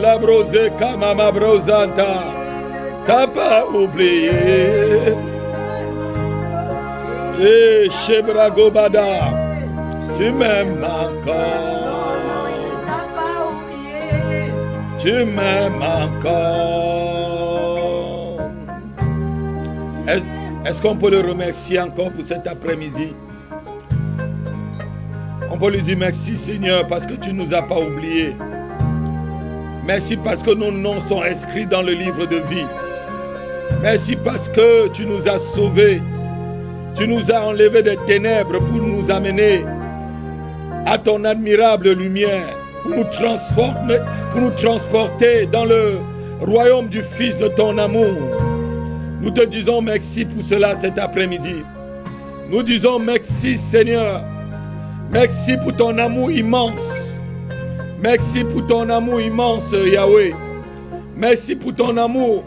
La brose kamama brosanta, t'as pas oublié. Et Shebrago Bada, tu m'aimes encore. Tu m'aimes encore. Est-ce qu'on peut le remercier encore pour cet après-midi? On peut lui dire merci Seigneur parce que tu ne nous as pas oubliés. Merci parce que nos noms sont inscrits dans le livre de vie. Merci parce que tu nous as sauvés. Tu nous as enlevés des ténèbres pour nous amener à ton admirable lumière, pour nous transporter dans le royaume du Fils de ton amour. Nous te disons merci pour cela cet après-midi. Nous disons merci Seigneur. Merci pour ton amour immense. Merci pour ton amour immense, Yahweh. Merci pour ton amour.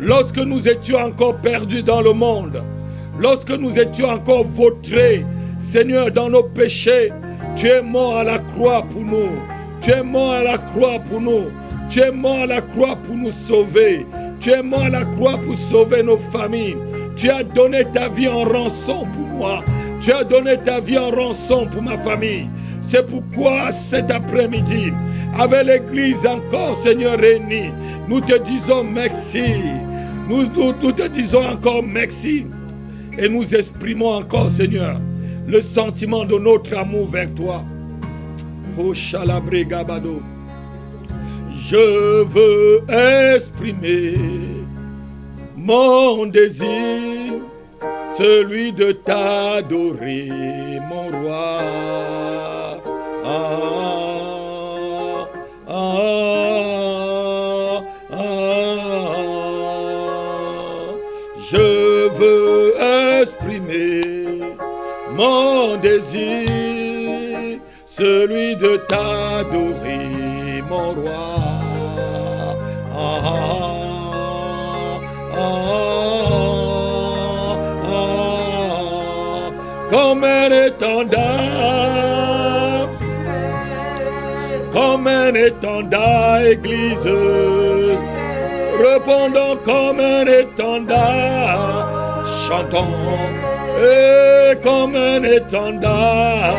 Lorsque nous étions encore perdus dans le monde, lorsque nous étions encore vautrés, Seigneur, dans nos péchés, tu es mort à la croix pour nous. Tu es mort à la croix pour nous. Tu es mort à la croix pour nous sauver. Tu es mort à la croix pour sauver nos familles. Tu as donné ta vie en rançon pour moi. Tu as donné ta vie en rançon pour ma famille. C'est pourquoi cet après-midi, avec l'église encore, Seigneur, réunie, nous te disons merci. Nous te disons encore merci. Et nous exprimons encore, Seigneur, le sentiment de notre amour vers toi. Oh, Chalabré Gabado. Je veux exprimer mon désir, celui de t'adorer, mon roi. Je veux exprimer mon désir, celui de t'adorer, mon roi. Comme un étendard, comme un étendard, Église, répondons comme un étendard, chantons, et comme un étendard,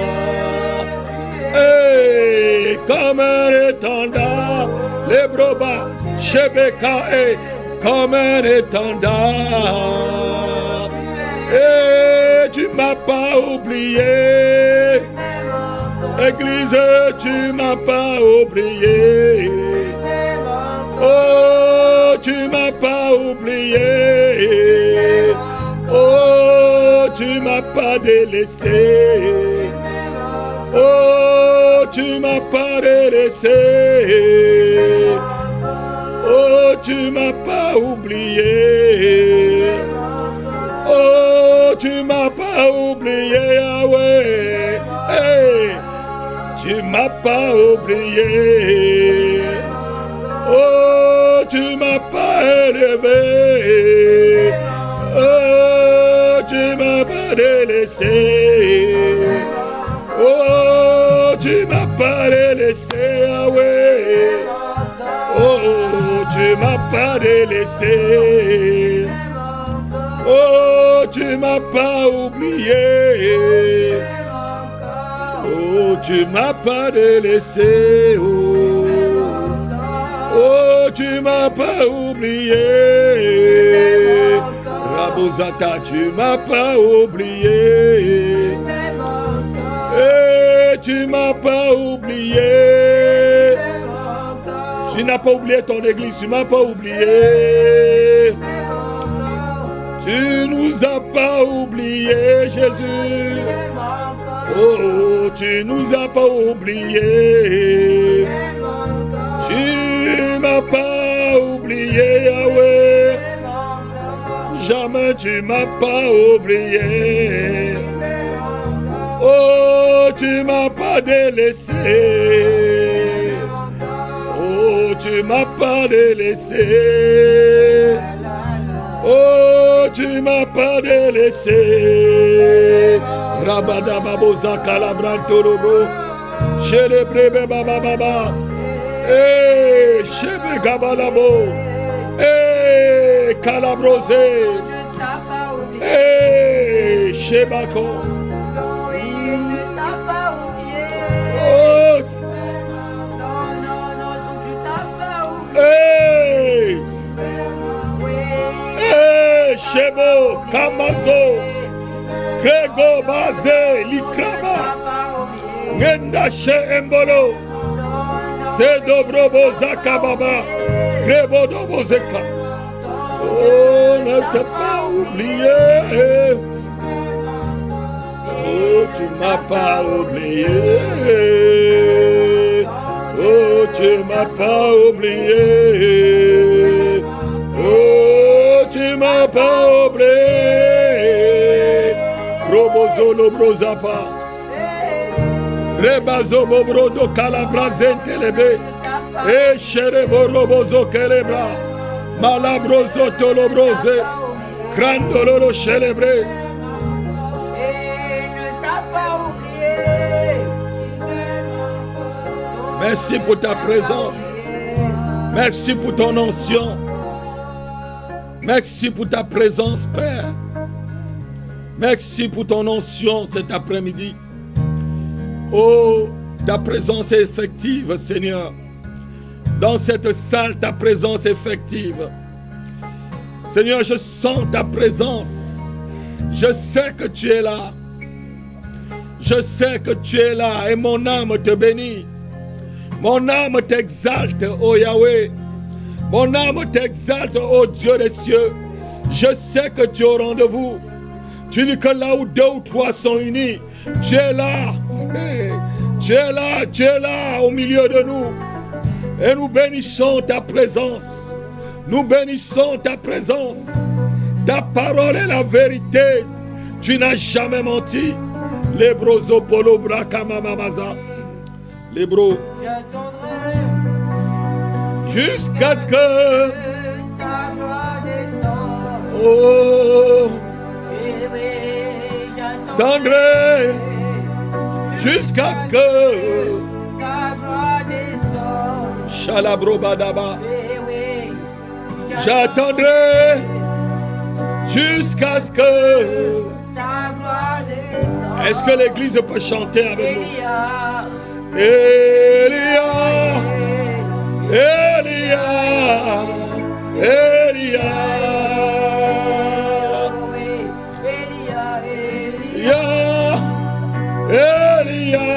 et comme un étendard, les brobas, Shebeka, et comme un étendard, et tu m'as pas oublié. Église, tu m'as pas oublié. Oh, tu m'as pas oublié. Oh, tu m'as pas délaissé. Oh, tu m'as pas délaissé. Oh, tu m'as pas oublié. Oh, tu m'as pas oublié, Yahweh. Hey. Tu m'as pas oublié. Oh, tu m'as pas élevé. Oh, tu m'as pas délaissé. Oh, tu m'as pas délaissé, Yahweh. Oh, tu m'as pas délaissé. Oh, tu m'as pas oublié. Oh, tu m'as pas délaissé. Oh, oh, tu m'as pas oublié. Rabozata, tu m'as pas oublié. Et tu m'as pas oublié. Tu n'as pas oublié ton église, tu m'as pas oublié. Tu nous as pas oublié, Jésus. Oh, tu nous as pas oublié. Tu m'as pas oublié, Yahweh. jamais tu m'as pas oublié. Oh, tu m'as pas délaissé. Oh, tu m'as pas délaissé. Oh, tu m'as pas délaissé. Rabada baboza kalabranto lobo. Chélébré baba baba. Eh, chebe gabalabo. Eh, calabrosé. Eh, chebako. Oh. Eh. Eh, chebo, kamazo. Krego baze, likraba. Ngenda she embolo. Se dobrobo zakababa. Krebo dobo zeka. Oh, ne t'ai pas oublié. Oh, tu m'as pas oublié. Oh, tu m'as pas oublié. Oh, tu m'as pas oublié. Robozo lobrozapa. Rebazo bobrodo calabrazente lebe. E sherebo robozo kelebra. Malabrozo tolobroze. Crandoloro celebré. Merci pour ta présence. Merci pour ton onction. Merci pour ta présence, Père. Merci pour ton onction cet après-midi. Oh, ta présence est effective, Seigneur. Dans cette salle, ta présence est effective. Seigneur, je sens ta présence. Je sais que tu es là. Je sais que tu es là et mon âme te bénit. Mon âme t'exalte, ô Yahweh. Mon âme t'exalte, ô Dieu des cieux. Je sais que tu es au rendez-vous. Tu dis que là où 2 ou 3 sont unis, tu es là. Tu es là, tu es là au milieu de nous. Et nous bénissons ta présence. Nous bénissons ta présence. Ta parole est la vérité. Tu n'as jamais menti. Lebrozo polo brakama mamaza. Lebro. Jusqu'à ce que ta gloire descende. Oh, j'attendrai jusqu'à ce que ta gloire descende. Shalabro badaba. J'attendrai jusqu'à ce que ta gloire descende. Est-ce que l'église peut chanter avec nous? Elia, Elia, Elia, Elia, Elia,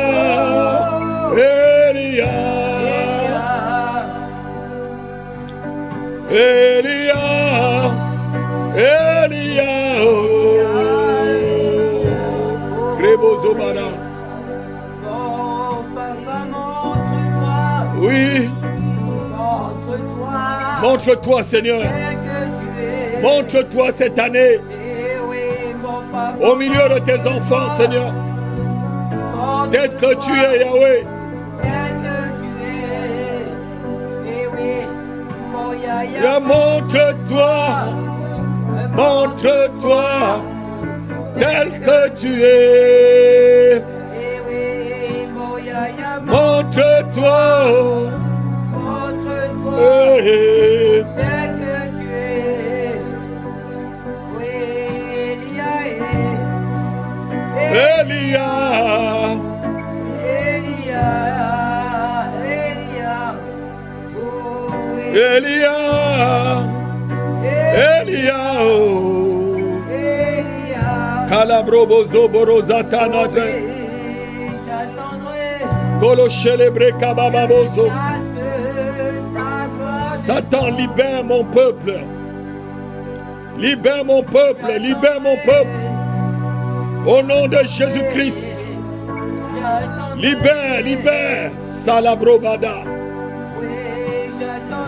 Elia, Elia, Krébozobara. Oui. Montre-toi, Seigneur. Montre-toi cette année. Au milieu de tes enfants, Seigneur. Tel que tu es, Yahweh. Montre-toi. Montre-toi. Tel que tu es. Montre-toi. Tel que tu es. Oui, Elia. Elia. Elia. Calabrobozo borozata notre. Kolo chélébré kabababozo. Satan, libère mon peuple. Libère mon peuple. Libère mon peuple. Au nom de Jésus-Christ. Libère, libère. Salabrobada.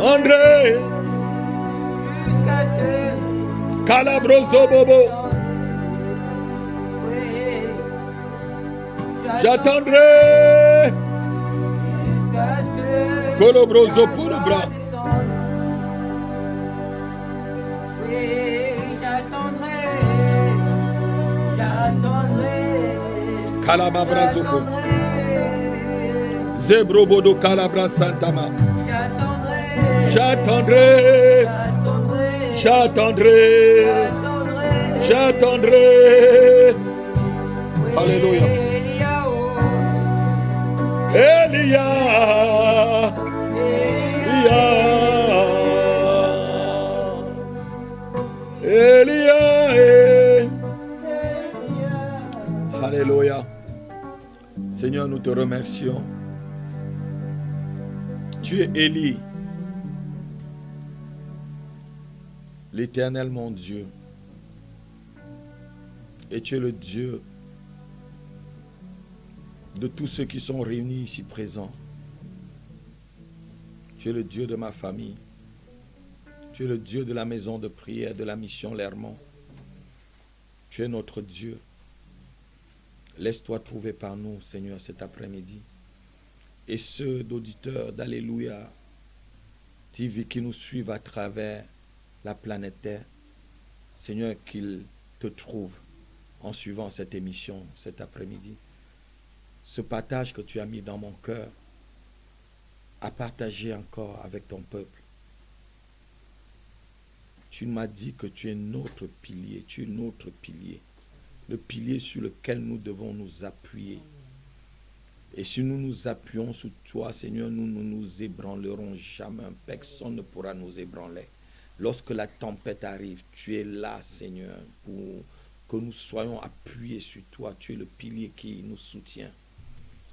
André. Calabroso Bobo. J'attendrai. Colobroso pour le bras. Calababrazoko. Zebrobodo Calabra Santama. J'attendrai. J'attendrai. J'attendrai. Alléluia. Elia. Elia. Alléluia. Seigneur, nous te remercions. Tu es Élie, l'Éternel mon Dieu. Et tu es le Dieu de tous ceux qui sont réunis ici présents. Tu es le Dieu de ma famille. Tu es le Dieu de la maison de prière de la mission Lermont. Tu es notre Dieu. Laisse-toi trouver par nous, Seigneur, cet après-midi. Et ceux d'auditeurs d'Alléluia TV qui nous suivent à travers la planète Terre, Seigneur, qu'ils te trouvent en suivant cette émission cet après-midi. Ce partage que tu as mis dans mon cœur à partager encore avec ton peuple. Tu m'as dit que tu es notre pilier, tu es notre pilier. Le pilier sur lequel nous devons nous appuyer. Et si nous nous appuyons sur toi, Seigneur, nous ne nous ébranlerons jamais. Personne ne pourra nous ébranler. Lorsque la tempête arrive, tu es là, Seigneur, pour que nous soyons appuyés sur toi. Tu es le pilier qui nous soutient.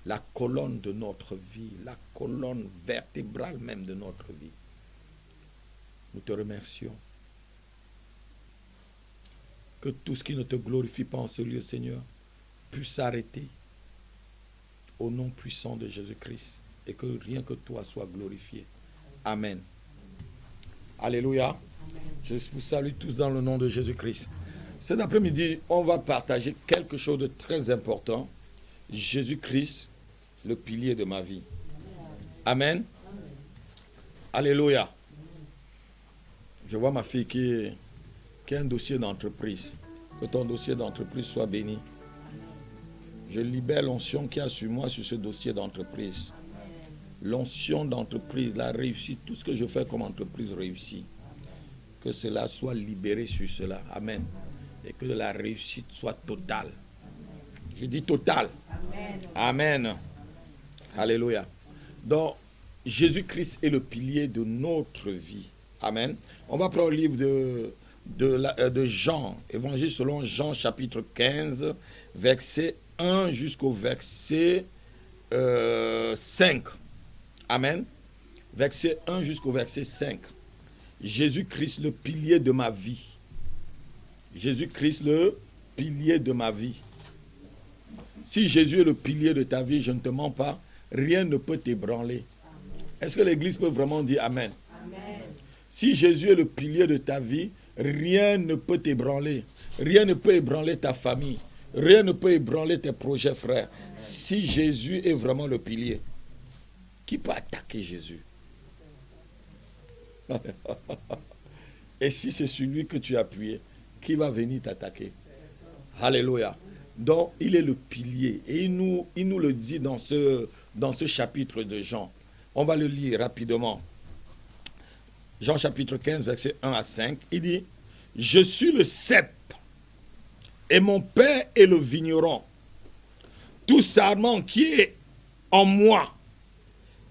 La colonne de notre vie, la colonne vertébrale même de notre vie. Nous te remercions. Que tout ce qui ne te glorifie pas en ce lieu, Seigneur, puisse s'arrêter au nom puissant de Jésus-Christ et que rien que toi soit glorifié. Amen. Alléluia. Amen. Je vous salue tous dans le nom de Jésus-Christ. Cet après-midi, on va partager quelque chose de très important. Jésus-Christ, le pilier de ma vie. Amen. Amen. Alléluia. Je vois ma fille qui a un dossier d'entreprise. Que ton dossier d'entreprise soit béni. Je libère l'onction qui a sur moi sur ce dossier d'entreprise. L'onction d'entreprise, la réussite, tout ce que je fais comme entreprise réussit. Que cela soit libéré sur cela. Amen. Et que la réussite soit totale. Je dis totale. Amen. Amen. Alléluia. Donc, Jésus-Christ est le pilier de notre vie. Amen. On va prendre le livre de Jean, évangile selon Jean chapitre 15, verset 1 jusqu'au verset 5. Amen. Verset 1 jusqu'au verset 5. Jésus-Christ, le pilier de ma vie. Jésus-Christ, le pilier de ma vie. Si Jésus est le pilier de ta vie, je ne te mens pas, rien ne peut t'ébranler. Est-ce que l'Église peut vraiment dire Amen? Amen. Si Jésus est le pilier de ta vie, rien ne peut t'ébranler. Rien ne peut ébranler ta famille. Rien ne peut ébranler tes projets, frère. Si Jésus est vraiment le pilier, qui peut attaquer Jésus? Et si c'est sur lui que tu as appuyé, qui va venir t'attaquer? Alléluia. Donc, il est le pilier. Et il nous le dit dans ce chapitre de Jean. On va le lire rapidement. Jean chapitre 15, verset 1 à 5. Il dit, « Je suis le cep, et mon père est le vigneron. Tout sarment qui est en moi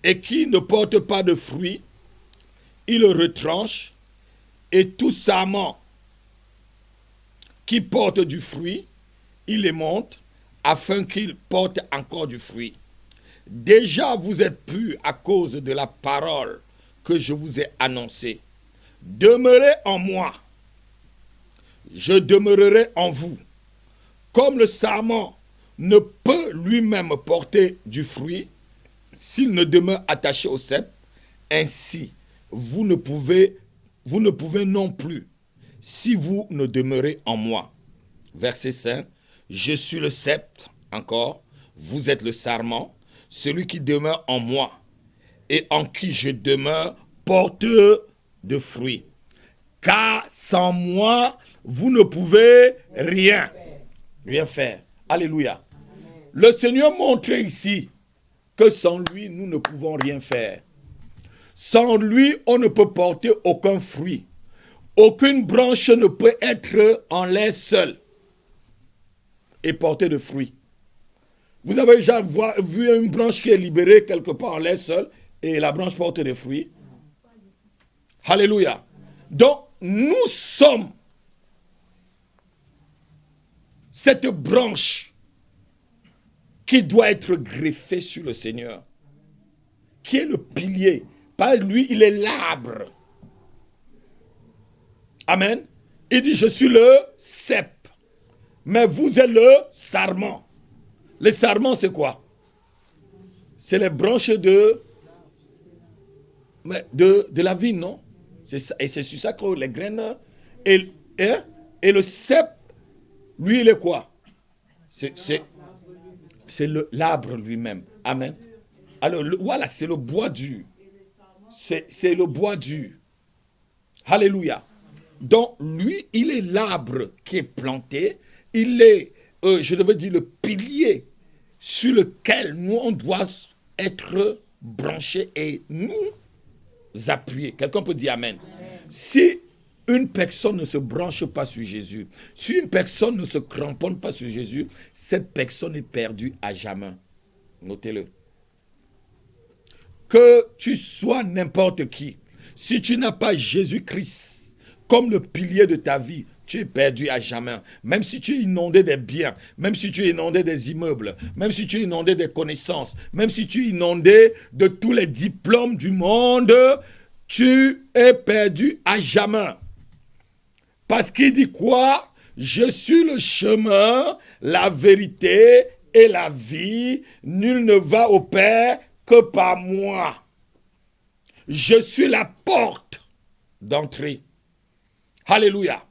et qui ne porte pas de fruits, il le retranche, et tout sarment qui porte du fruit, il les monte, afin qu'il porte encore du fruit. Déjà vous êtes purs à cause de la parole que je vous ai annoncée. Demeurez en moi, je demeurerai en vous. Comme le sarment ne peut lui-même porter du fruit s'il ne demeure attaché au cep, ainsi vous ne pouvez non plus si vous ne demeurez en moi. Verset 5. Je suis le cep, encore, vous êtes le sarment, celui qui demeure en moi et en qui je demeure porte de fruits. Car sans moi, vous ne pouvez rien faire. Alléluia. Le Seigneur montre ici que sans lui, nous ne pouvons rien faire. Sans lui, on ne peut porter aucun fruit. Aucune branche ne peut être en l'air seule et porter de fruits. Vous avez déjà vu une branche qui est libérée quelque part en l'air seule et la branche porte des fruits? Alléluia. Donc, nous sommes cette branche qui doit être greffée sur le Seigneur, qui est le pilier. Par lui, il est l'arbre. Amen. Il dit, je suis le cep, mais vous êtes le sarment. Le sarment, c'est quoi? C'est les branches de la vigne, non? Et c'est sur ça que les graines... Et le cep, lui, il est quoi? C'est l'arbre lui-même. Amen. Alors, voilà, c'est le bois dur. C'est le bois dur. Alléluia. Donc, lui, il est l'arbre qui est planté. Il est, je devais dire, le pilier sur lequel nous, on doit être branchés et nous appuyer. Quelqu'un peut dire Amen. Si une personne ne se branche pas sur Jésus, si une personne ne se cramponne pas sur Jésus, cette personne est perdue à jamais. Notez-le. Que tu sois n'importe qui, si tu n'as pas Jésus-Christ comme le pilier de ta vie, tu es perdu à jamais. Même si tu es inondé des biens, même si tu es inondé des immeubles, même si tu es inondé des connaissances, même si tu es inondé de tous les diplômes du monde, tu es perdu à jamais. Parce qu'il dit quoi? Je suis le chemin, la vérité et la vie. Nul ne va au Père que par moi. Je suis la porte d'entrée. Alléluia.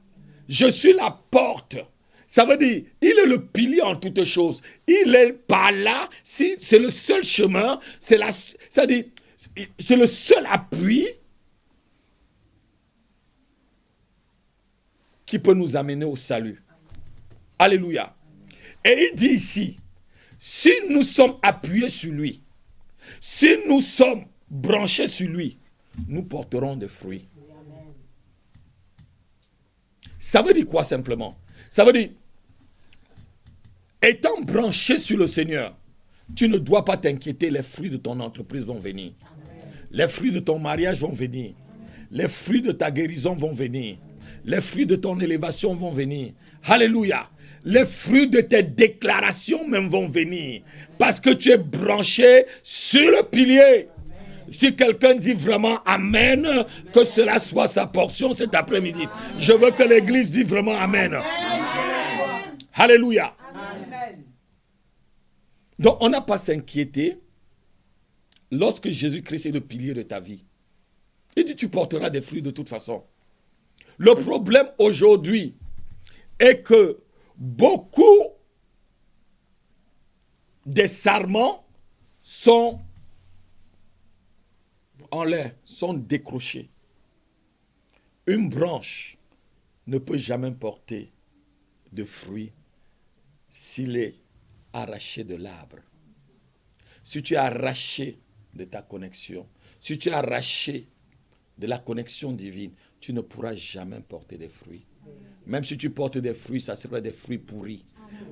Je suis la porte. Ça veut dire, il est le pilier en toutes choses. Il est par là, si c'est le seul chemin, c'est le seul appui qui peut nous amener au salut. Alléluia. Et il dit ici, si nous sommes appuyés sur lui, si nous sommes branchés sur lui, nous porterons des fruits. Ça veut dire quoi simplement? Ça veut dire, étant branché sur le Seigneur, tu ne dois pas t'inquiéter, les fruits de ton entreprise vont venir. Les fruits de ton mariage vont venir. Les fruits de ta guérison vont venir. Les fruits de ton élévation vont venir. Alléluia. Les fruits de tes déclarations même vont venir. Parce que tu es branché sur le pilier. Si quelqu'un dit vraiment Amen, que cela soit sa portion cet après-midi. Je veux que l'église dise vraiment Amen. Amen. Alléluia. Amen. Donc on n'a pas à s'inquiéter lorsque Jésus-Christ est le pilier de ta vie. Il dit tu porteras des fruits de toute façon. Le problème aujourd'hui est que beaucoup des sarments sont en l'air, sont décrochés. Une branche ne peut jamais porter de fruits s'il est arraché de l'arbre. Si tu es arraché de ta connexion, si tu es arraché de la connexion divine, tu ne pourras jamais porter des fruits. Même si tu portes des fruits, ça sera des fruits pourris.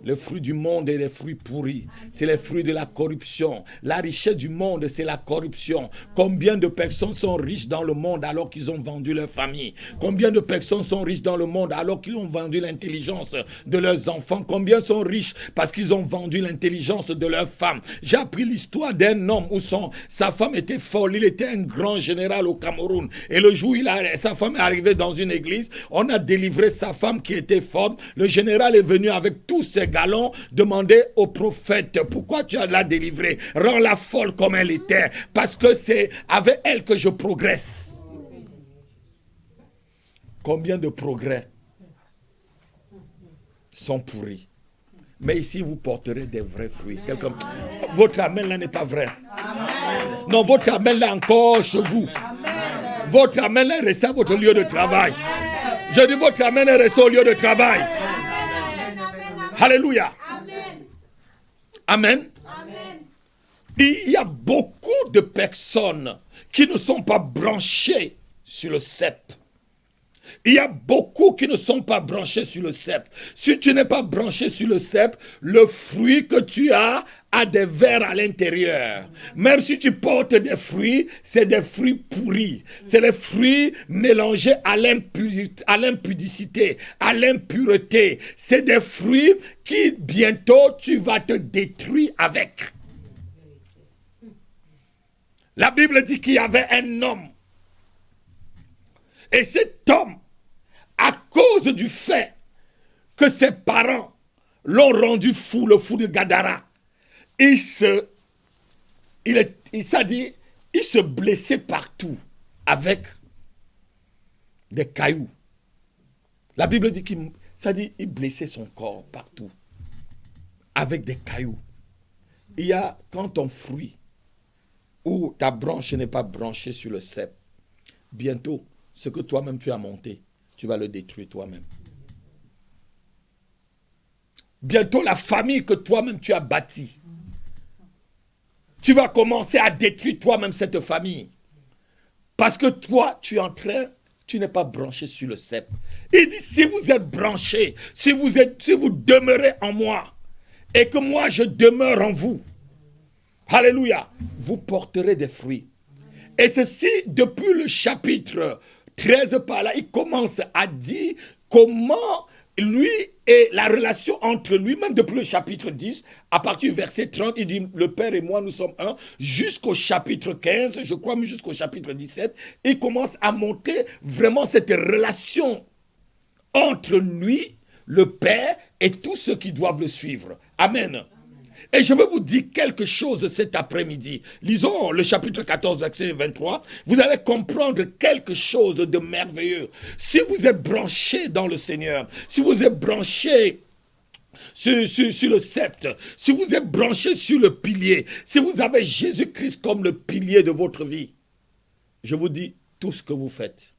Le fruit du monde est des fruits pourris. C'est les fruits de la corruption. La richesse du monde, c'est la corruption. Combien de personnes sont riches dans le monde alors qu'ils ont vendu leur famille? Combien de personnes sont riches dans le monde alors qu'ils ont vendu l'intelligence de leurs enfants? Combien sont riches parce qu'ils ont vendu l'intelligence de leurs femmes? J'ai appris l'histoire d'un homme où sa femme était folle. Il était un grand général au Cameroun. Et le jour où sa femme est arrivée dans une église, on a délivré sa femme qui était folle. Le général est venu avec tous ses galons demander au prophète, pourquoi tu l'as délivrée? Rends-la folle comme elle était, parce que c'est avec elle que je progresse. Combien de progrès sont pourris? Mais ici, vous porterez des vrais fruits. Quelqu'un... Votre amen là n'est pas vrai. Amen. Non, votre amen là encore chez vous. Amen. Votre amen là est resté à votre lieu de travail. Amen. Je dis votre amen est resté au lieu de travail. Amen. Alléluia. Amen. Amen. Amen. Il y a beaucoup de personnes qui ne sont pas branchées sur le cep. Il y a beaucoup qui ne sont pas branchés sur le cep. Si tu n'es pas branché sur le cep, le fruit que tu as a des vers à l'intérieur. Même si tu portes des fruits, c'est des fruits pourris. C'est les fruits mélangés à l'impudicité, à l'impureté. C'est des fruits qui bientôt tu vas te détruire avec. La Bible dit qu'il y avait un homme. Et cet homme, à cause du fait que ses parents l'ont rendu fou, le fou de Gadara, il se blessait partout avec des cailloux. La Bible dit qu'il blessait son corps partout avec des cailloux. Il y a, quand ton fruit ou ta branche n'est pas branchée sur le cep, bientôt, ce que toi-même tu as monté, tu vas le détruire toi-même. Bientôt, la famille que toi-même tu as bâtie, tu vas commencer à détruire toi-même cette famille. Parce que toi, tu n'es pas branché sur le cep. Il dit, si vous êtes branché, si vous demeurez en moi, et que moi je demeure en vous, alléluia, vous porterez des fruits. Et ceci, depuis le chapitre 13 par là, il commence à dire comment lui et la relation entre lui, même depuis le chapitre 10, à partir du verset 30, il dit, le Père et moi, nous sommes un, jusqu'au chapitre 15, je crois, mais jusqu'au chapitre 17, il commence à montrer vraiment cette relation entre lui, le Père, et tous ceux qui doivent le suivre. Amen. Et je veux vous dire quelque chose cet après-midi. Lisons le chapitre 14, verset 23. Vous allez comprendre quelque chose de merveilleux. Si vous êtes branché dans le Seigneur, si vous êtes branché sur le sceptre, si vous êtes branché sur le pilier, si vous avez Jésus-Christ comme le pilier de votre vie, je vous dis, tout ce que vous faites,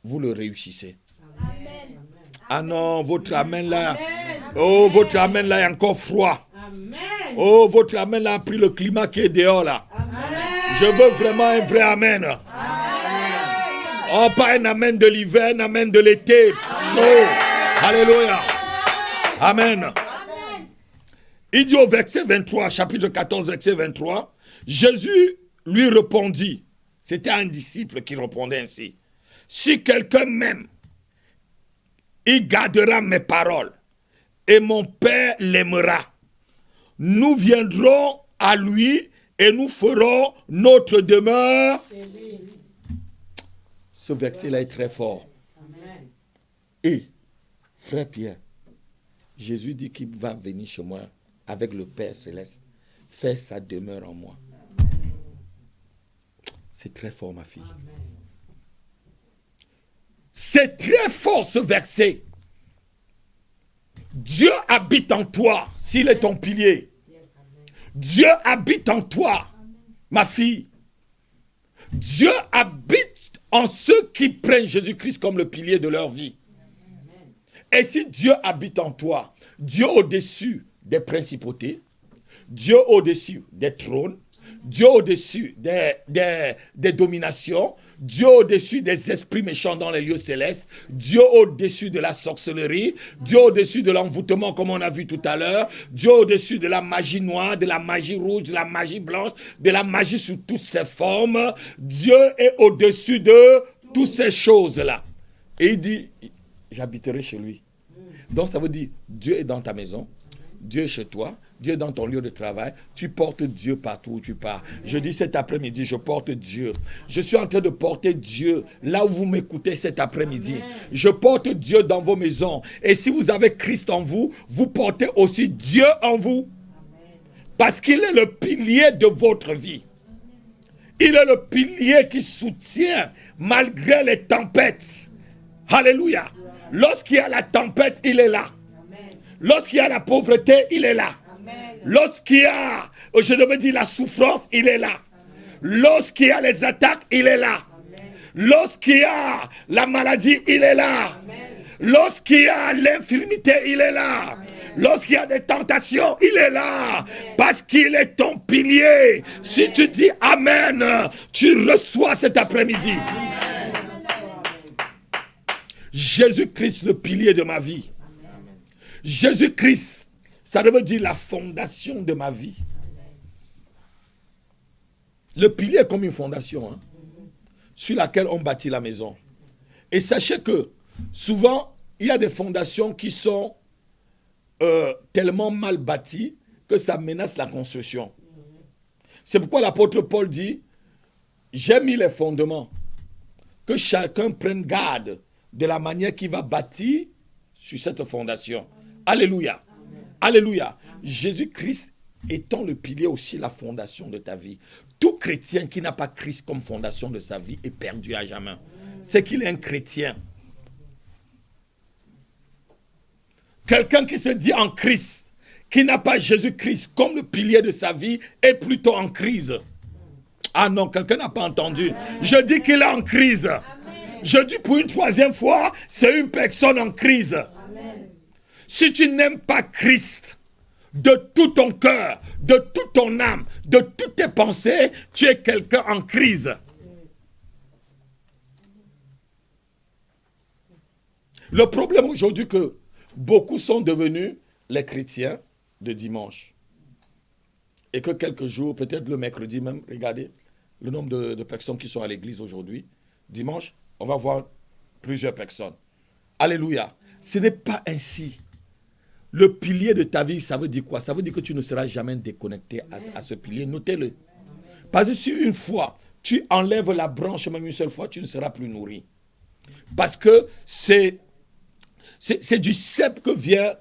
vous le réussissez. Amen. Ah non, votre amen là, amen. Oh, votre amen là est encore froid. Amen. Oh, votre amen là a pris le climat qui est dehors là. Amen. Je veux vraiment un vrai amen. Amen. Oh, pas un amen de l'hiver, un amen de l'été. Oh, alléluia. Amen. Amen. Il dit au verset 23, chapitre 14, verset 23, Jésus lui répondit, c'était un disciple qui répondait ainsi, si quelqu'un m'aime, il gardera mes paroles et mon Père l'aimera. Nous viendrons à lui et nous ferons notre demeure. Ce verset-là est très fort. Amen. Et, frère Pierre, Jésus dit qu'il va venir chez moi avec le Père céleste, faire sa demeure en moi. C'est très fort, ma fille. Amen. C'est très fort ce verset. Dieu habite en toi, s'il est ton pilier. Dieu habite en toi, ma fille. Dieu habite en ceux qui prennent Jésus-Christ comme le pilier de leur vie. Et si Dieu habite en toi, Dieu au-dessus des principautés, Dieu au-dessus des trônes, Dieu au-dessus des dominations, Dieu au-dessus des esprits méchants dans les lieux célestes, Dieu au-dessus de la sorcellerie, Dieu au-dessus de l'envoûtement comme on a vu tout à l'heure, Dieu au-dessus de la magie noire, de la magie rouge, de la magie blanche, de la magie sous toutes ses formes. Dieu est au-dessus de toutes ces choses-là. Et il dit, j'habiterai chez lui. Donc ça veut dire, Dieu est dans ta maison, Dieu est chez toi, Dieu est dans ton lieu de travail, tu portes Dieu partout où tu pars. Je dis cet après-midi, je porte Dieu. Je suis en train de porter Dieu là où vous m'écoutez cet après-midi. Je porte Dieu dans vos maisons. Et si vous avez Christ en vous, vous portez aussi Dieu en vous. Parce qu'il est le pilier de votre vie. Il est le pilier qui soutient malgré les tempêtes. Alléluia. Lorsqu'il y a la tempête, il est là. Lorsqu'il y a la pauvreté, il est là. Lorsqu'il y a, je devais dire, la souffrance, il est là. Lorsqu'il y a les attaques, il est là. Lorsqu'il y a la maladie, il est là. Lorsqu'il y a l'infirmité, il est là. Lorsqu'il y a des tentations, il est là. Parce qu'il est ton pilier. Si tu dis Amen, tu reçois cet après-midi. Jésus-Christ, le pilier de ma vie. Jésus-Christ, ça veut dire la fondation de ma vie. Le pilier est comme une fondation, sur laquelle on bâtit la maison. Et sachez que souvent, il y a des fondations qui sont tellement mal bâties que ça menace la construction. C'est pourquoi l'apôtre Paul dit, j'ai mis les fondements, que chacun prenne garde de la manière qu'il va bâtir sur cette fondation. Alléluia. Alléluia. Jésus-Christ étant le pilier aussi, la fondation de ta vie. Tout chrétien qui n'a pas Christ comme fondation de sa vie est perdu à jamais. C'est qu'il est un chrétien. Quelqu'un qui se dit en Christ, qui n'a pas Jésus-Christ comme le pilier de sa vie, est plutôt en crise. Ah non, quelqu'un n'a pas entendu. Je dis qu'il est en crise. Je dis pour une troisième fois, c'est une personne en crise. Si tu n'aimes pas Christ de tout ton cœur, de toute ton âme, de toutes tes pensées, tu es quelqu'un en crise. Le problème aujourd'hui que beaucoup sont devenus les chrétiens de dimanche. Et que quelques jours, peut-être le mercredi même, regardez le nombre de personnes qui sont à l'église aujourd'hui. Dimanche, on va voir plusieurs personnes. Alléluia. Ce n'est pas ainsi. Le pilier de ta vie, ça veut dire quoi? Ça veut dire que tu ne seras jamais déconnecté à ce pilier. Notez-le. Parce que si une fois, tu enlèves la branche, même une seule fois, tu ne seras plus nourri. Parce que c'est du cep que vient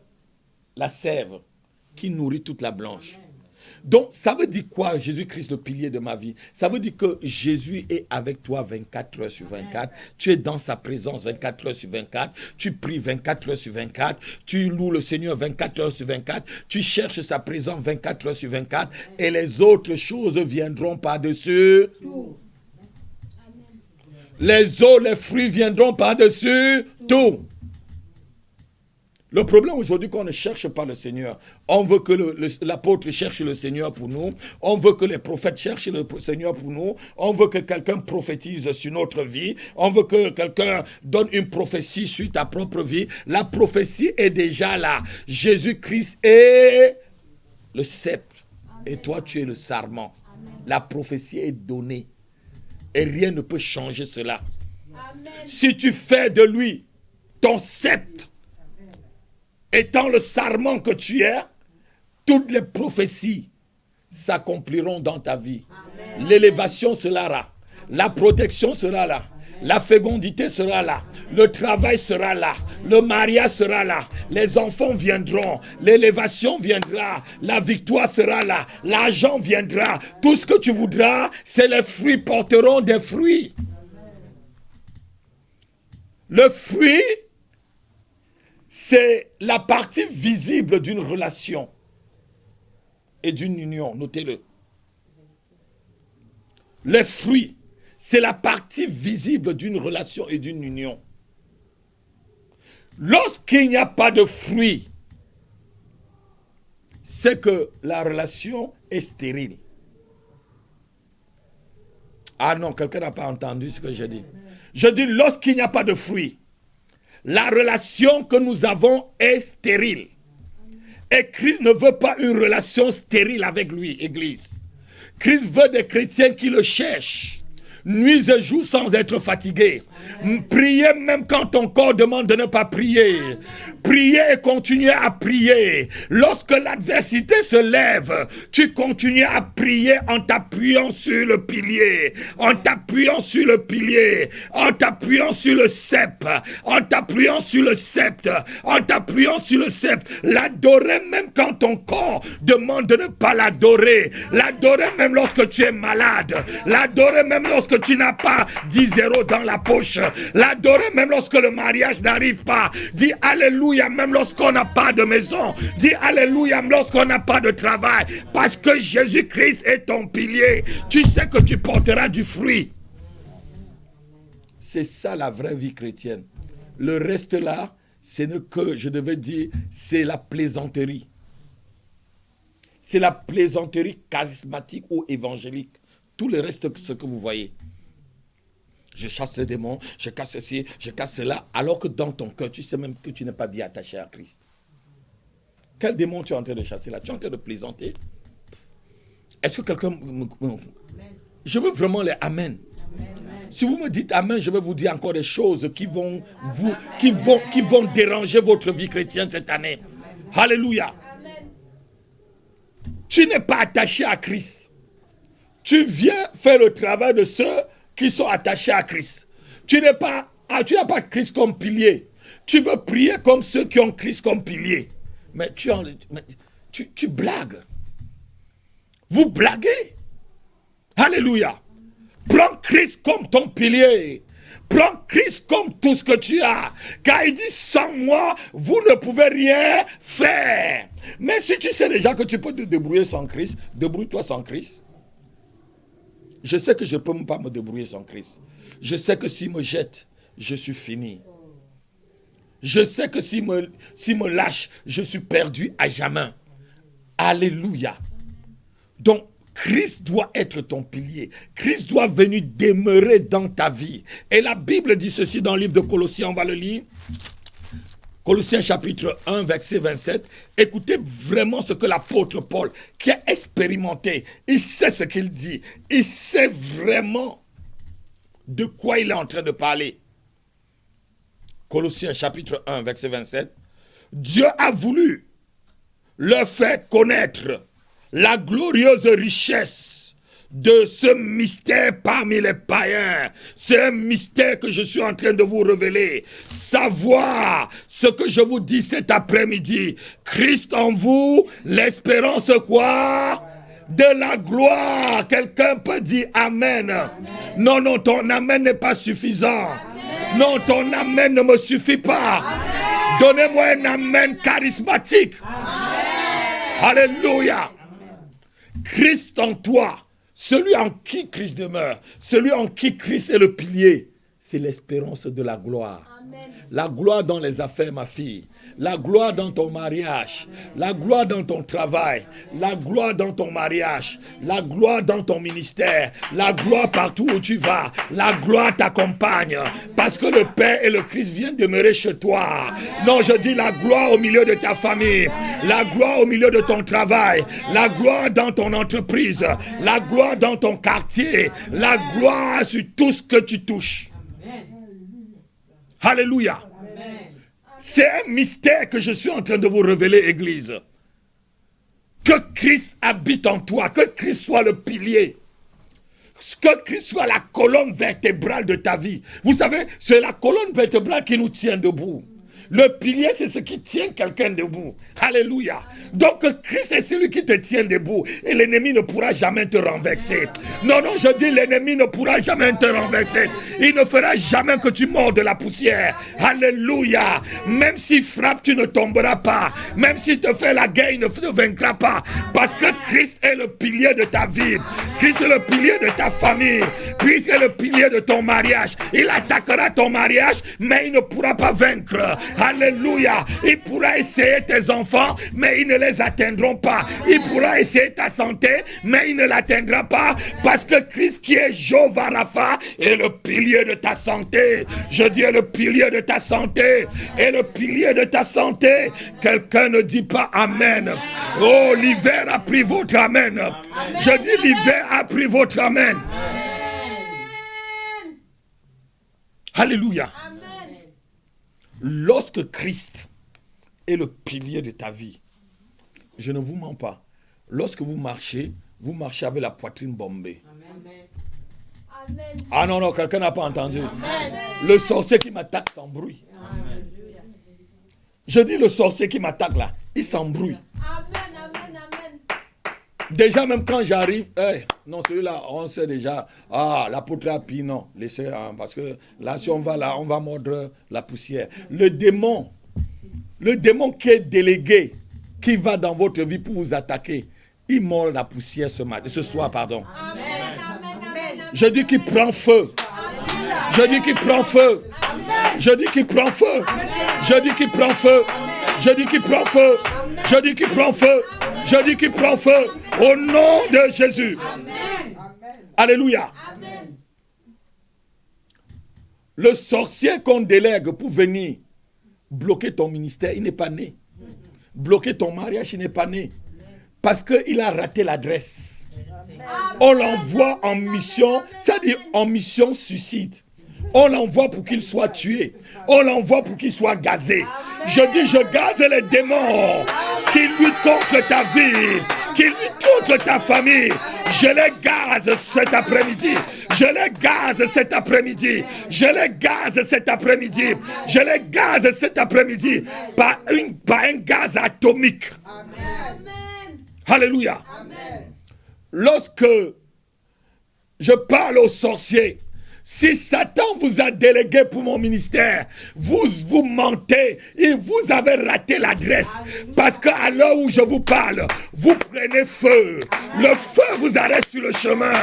la sève qui nourrit toute la branche. Donc, ça veut dire quoi, Jésus-Christ, le pilier de ma vie? Ça veut dire que Jésus est avec toi 24 heures sur 24. Tu es dans sa présence 24 heures sur 24. Tu pries 24 heures sur 24. Tu loues le Seigneur 24 heures sur 24. Tu cherches sa présence 24 heures sur 24. Et les autres choses viendront par-dessus. Les fruits viendront par-dessus tout. Le problème aujourd'hui, qu'on ne cherche pas le Seigneur. On veut que l'apôtre cherche le Seigneur pour nous. On veut que les prophètes cherchent le Seigneur pour nous. On veut que quelqu'un prophétise sur notre vie. On veut que quelqu'un donne une prophétie sur ta propre vie. La prophétie est déjà là. Jésus-Christ est le sceptre. Et toi, tu es le sarment. La prophétie est donnée. Et rien ne peut changer cela. Amen. Si tu fais de lui ton sceptre, étant le sarment que tu es, toutes les prophéties s'accompliront dans ta vie. L'élévation sera là. La protection sera là. La fécondité sera là. Le travail sera là. Le mariage sera là. Les enfants viendront. L'élévation viendra. La victoire sera là. L'argent viendra. Tout ce que tu voudras, c'est les fruits porteront des fruits. Le fruit, c'est la partie visible d'une relation et d'une union. Notez-le. Les fruits, c'est la partie visible d'une relation et d'une union. Lorsqu'il n'y a pas de fruits, c'est que la relation est stérile. Ah non, quelqu'un n'a pas entendu ce que j'ai dit. Je dis, lorsqu'il n'y a pas de fruits, la relation que nous avons est stérile. Et Christ ne veut pas une relation stérile avec lui, Église. Christ veut des chrétiens qui le cherchent. Nuit et jour sans être fatigué. Priez même quand ton corps demande de ne pas prier. Priez et continuez à prier. Lorsque l'adversité se lève, tu continues à prier en t'appuyant sur le pilier. En t'appuyant sur le pilier. En t'appuyant sur le sceptre. En t'appuyant sur le sceptre. En t'appuyant sur le sceptre. L'adorer même quand ton corps demande de ne pas l'adorer. L'adorer même lorsque tu es malade. L'adorer même lorsque tu n'as pas 10 € dans la poche. louange. L'adorer même lorsque le mariage n'arrive pas. Dis alléluia même lorsqu'on n'a pas de maison. Dis alléluia même lorsqu'on n'a pas de travail. Parce que Jésus-Christ est ton pilier. Tu sais que tu porteras du fruit. C'est ça la vraie vie chrétienne. Le reste là, c'est que, je devais dire, c'est la plaisanterie. C'est la plaisanterie charismatique ou évangélique. Tout le reste, ce que vous voyez. Je chasse les démons, je casse ceci, je casse cela, alors que dans ton cœur, tu sais même que tu n'es pas bien attaché à Christ. Quel démon tu es en train de chasser là? Tu es en train de plaisanter? Est-ce que quelqu'un... Je veux vraiment les amen. Si vous me dites amen, je vais vous dire encore des choses qui vont déranger votre vie chrétienne cette année. Alléluia. Tu n'es pas attaché à Christ. Tu viens faire le travail de ceux qui sont attachés à Christ. Tu n'as pas Christ comme pilier. Tu veux prier comme ceux qui ont Christ comme pilier. Mais tu blagues. Vous blaguez. Alléluia. Prends Christ comme ton pilier. Prends Christ comme tout ce que tu as. Car il dit, sans moi, vous ne pouvez rien faire. Mais si tu sais déjà que tu peux te débrouiller sans Christ, débrouille-toi sans Christ. Je sais que je ne peux pas me débrouiller sans Christ. Je sais que s'il me jette, je suis fini. Je sais que s'il me lâche, je suis perdu à jamais. Alléluia. Donc, Christ doit être ton pilier. Christ doit venir demeurer dans ta vie. Et la Bible dit ceci dans le livre de Colossiens, on va le lire. Colossiens chapitre 1, verset 27. Écoutez vraiment ce que l'apôtre Paul, qui a expérimenté, il sait ce qu'il dit. Il sait vraiment de quoi il est en train de parler. Colossiens chapitre 1, verset 27. Dieu a voulu leur faire connaître la glorieuse richesse de ce mystère parmi les païens. C'est un mystère que je suis en train de vous révéler. Savoir ce que je vous dis cet après-midi. Christ en vous, l'espérance quoi? De la gloire. Quelqu'un peut dire amen. Amen. Non, ton amen n'est pas suffisant. Amen. Non, ton amen ne me suffit pas. Donnez-moi un amen charismatique. Amen. Alléluia. Christ en toi, celui en qui Christ demeure, celui en qui Christ est le pilier, c'est l'espérance de la gloire. Amen. La gloire dans les affaires, ma fille. La gloire dans ton mariage. La gloire dans ton travail. La gloire dans ton mariage. La gloire dans ton ministère. La gloire partout où tu vas. La gloire t'accompagne. Parce que le Père et le Christ viennent demeurer chez toi. Non, je dis la gloire au milieu de ta famille. La gloire au milieu de ton travail. La gloire dans ton entreprise. La gloire dans ton quartier. La gloire sur tout ce que tu touches. Alléluia. C'est un mystère que je suis en train de vous révéler, Église. Que Christ habite en toi, que Christ soit le pilier. Que Christ soit la colonne vertébrale de ta vie. Vous savez, c'est la colonne vertébrale qui nous tient debout. Le pilier, c'est ce qui tient quelqu'un debout. Alléluia. Donc, Christ est celui qui te tient debout. Et l'ennemi ne pourra jamais te renverser. Non, je dis l'ennemi ne pourra jamais te renverser. Il ne fera jamais que tu mords de la poussière. Alléluia. Même s'il frappe, tu ne tomberas pas. Même s'il te fait la guerre, il ne te vaincra pas. Parce que Christ est le pilier de ta vie. Christ est le pilier de ta famille. Christ est le pilier de ton mariage. Il attaquera ton mariage, mais il ne pourra pas vaincre. Alléluia. Il pourra essayer tes enfants, mais ils ne les atteindront pas. Il pourra essayer ta santé, mais il ne l'atteindra pas. Parce que Christ qui est Jéhovah Rapha est le pilier de ta santé. Je dis le pilier de ta santé. Et le pilier de ta santé. Quelqu'un ne dit pas amen. Oh, l'hiver a pris votre amen. Je dis l'hiver a pris votre amen. Alléluia. Lorsque Christ est le pilier de ta vie, je ne vous mens pas. Lorsque vous marchez avec la poitrine bombée. Amen. Ah non, quelqu'un n'a pas entendu. Amen. Le sorcier qui m'attaque s'embrouille. Amen. Je dis le sorcier qui m'attaque là, il s'embrouille. Amen. Déjà, même quand j'arrive, non, celui-là, on sait déjà, l'apôtre a pris, non, laissez, parce que là, si on va là, on va mordre la poussière. Le démon qui est délégué, qui va dans votre vie pour vous attaquer, il mord la poussière ce soir. Amen. Je dis qu'il prend feu. Je dis qu'il prend feu. Je dis qu'il prend feu. Je dis qu'il prend feu. Je dis qu'il prend feu. Je dis qu'il prend feu. Je dis qu'il prend feu. Au nom de Jésus. Amen. Alléluia. Amen. Le sorcier qu'on délègue pour venir bloquer ton ministère, il n'est pas né. Bloquer ton mariage, il n'est pas né. Parce qu'il a raté l'adresse. On l'envoie en mission, c'est-à-dire en mission suicide. On l'envoie pour qu'il soit tué. On l'envoie pour qu'il soit gazé. Je dis, je gaze les démons qui luttent contre ta vie, qui luttent contre ta famille. Je les gaze cet après-midi. Je les gaze cet après-midi. Je les gaze cet après-midi. Je les gaze cet après-midi par un gaz atomique. Amen. Alléluia. Amen. Lorsque je parle aux sorciers, si Satan vous a délégué pour mon ministère, vous mentez et vous avez raté l'adresse. Parce qu'à l'heure où je vous parle, vous prenez feu. Le feu vous arrête sur le chemin.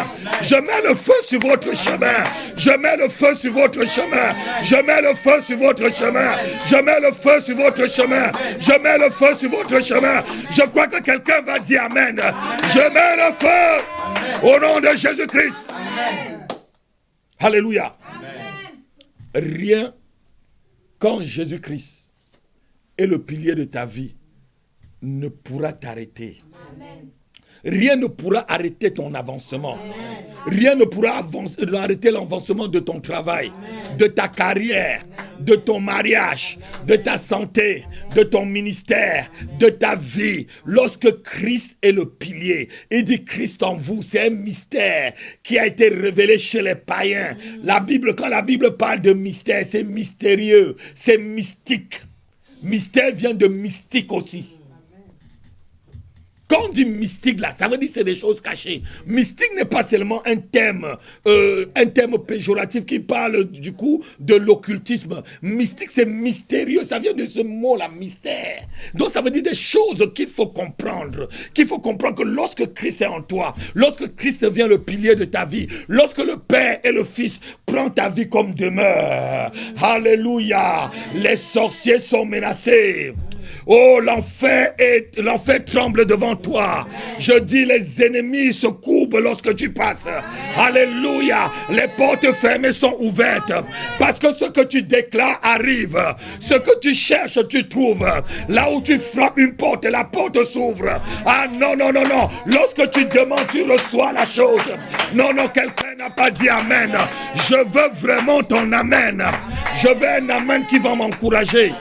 Je mets le feu sur votre chemin. Je mets le feu sur votre chemin. Je mets le feu sur votre chemin. Je mets le feu sur votre chemin. Je mets le feu sur votre chemin. Je crois que quelqu'un va dire Amen. Je mets le feu au nom de Jésus-Christ. Amen. Alléluia. Amen. Rien quand Jésus-Christ est le pilier de ta vie ne pourra t'arrêter. Amen. Rien ne pourra arrêter ton avancement. Amen. Rien ne pourra arrêter l'avancement de ton travail, amen, de ta carrière, amen, de ton mariage, de ta santé, de ton ministère, de ta vie. Lorsque Christ est le pilier, il dit Christ en vous, c'est un mystère qui a été révélé chez les païens. La Bible, quand la Bible parle de mystère, c'est mystérieux, c'est mystique. Mystère vient de mystique aussi. Quand on dit mystique là, ça veut dire que c'est des choses cachées. Mystique n'est pas seulement un terme péjoratif qui parle du coup de l'occultisme. Mystique c'est mystérieux, ça vient de ce mot là, mystère. Donc ça veut dire des choses qu'il faut comprendre. Qu'il faut comprendre que lorsque Christ est en toi, lorsque Christ devient le pilier de ta vie, lorsque le Père et le Fils prennent ta vie comme demeure. Alléluia. Les sorciers sont menacés. Oh, l'enfer tremble devant toi. Je dis, les ennemis se courbent lorsque tu passes. Alléluia. Les portes fermées sont ouvertes. Parce que ce que tu déclares arrive. Ce que tu cherches, tu trouves. Là où tu frappes une porte, la porte s'ouvre. Ah non, non, non, non. Lorsque tu demandes, tu reçois la chose. Non, non, quelqu'un n'a pas dit Amen. Je veux vraiment ton Amen. Je veux un Amen qui va m'encourager.